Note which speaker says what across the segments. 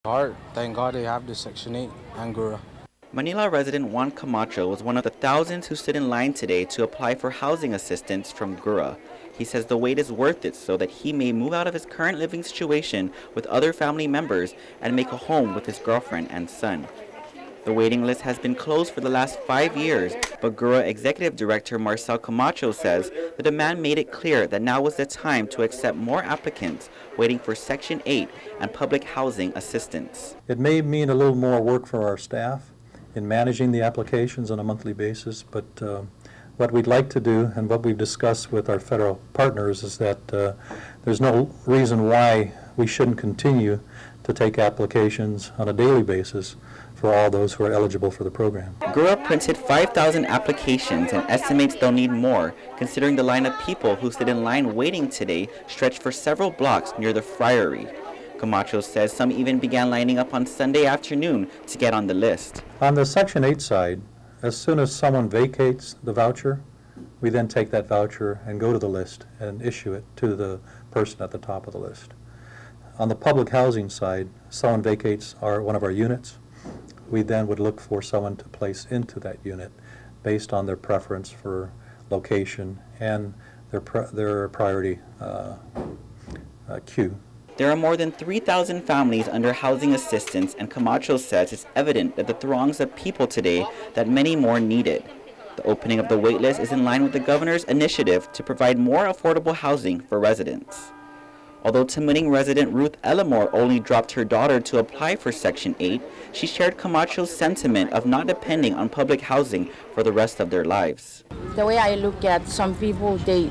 Speaker 1: Hard. Thank God they have the Section 8 and GURA.
Speaker 2: Manila resident Juan Camacho was one of the thousands who stood in line today to apply for housing assistance from GURA. He says the wait is worth it so that he may move out of his current living situation with other family members and make a home with his girlfriend and son. The waiting list has been closed for the last 5 years, but GURA Executive Director Marcel Camacho says the demand made it clear that now was the time to accept more applicants waiting for Section 8 and public housing assistance.
Speaker 3: It may mean a little more work for our staff in managing the applications on a monthly basis, but what we'd like to do and what we've discussed with our federal partners is that there's no reason why we shouldn't continue to take applications on a daily basis for all those who are eligible for the program.
Speaker 2: GURA printed 5,000 applications and estimates they'll need more, considering the line of people who stood in line waiting today stretched for several blocks near the Friary. Camacho says some even began lining up on Sunday afternoon to get on the list.
Speaker 3: On the Section 8 side, as soon as someone vacates the voucher, we then take that voucher and go to the list and issue it to the person at the top of the list. On the public housing side, someone vacates one of our units, we then would look for someone to place into that unit based on their preference for location and their priority queue.
Speaker 2: There are more than 3,000 families under housing assistance, and Camacho says it's evident that the throngs of people today that many more need it. The opening of the waitlist is in line with the governor's initiative to provide more affordable housing for residents. Although Tamuning resident Ruth Ellamore only dropped her daughter to apply for Section 8, she shared Camacho's sentiment of not depending on public housing for the rest of their lives.
Speaker 4: The way I look at some people, they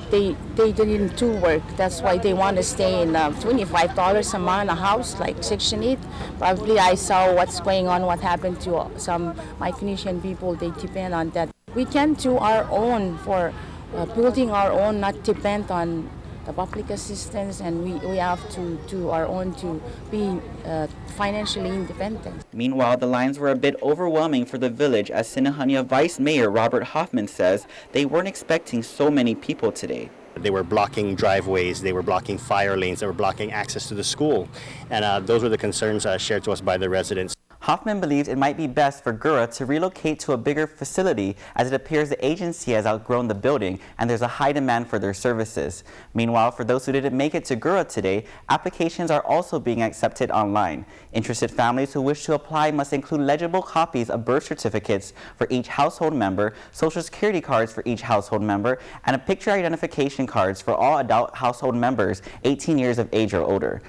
Speaker 4: didn't do work. That's why they want to stay in $25 a month a house, like Section 8. Probably I saw what's going on, what happened to some Micronesian people. They depend on that. We can do our own for building our own, not depend on the public assistance, and we have to do our own to be financially independent.
Speaker 2: Meanwhile, the lines were a bit overwhelming for the village, as Sinajana Vice Mayor Robert Hoffman says they weren't expecting so many people today.
Speaker 5: They were blocking driveways, they were blocking fire lanes, they were blocking access to the school, and those were the concerns shared to us by the residents.
Speaker 2: Hoffman believes it might be best for GURA to relocate to a bigger facility, as it appears the agency has outgrown the building and there's a high demand for their services. Meanwhile, for those who didn't make it to GURA today, applications are also being accepted online. Interested families who wish to apply must include legible copies of birth certificates for each household member, social security cards for each household member, and a picture identification cards for all adult household members 18 years of age or older.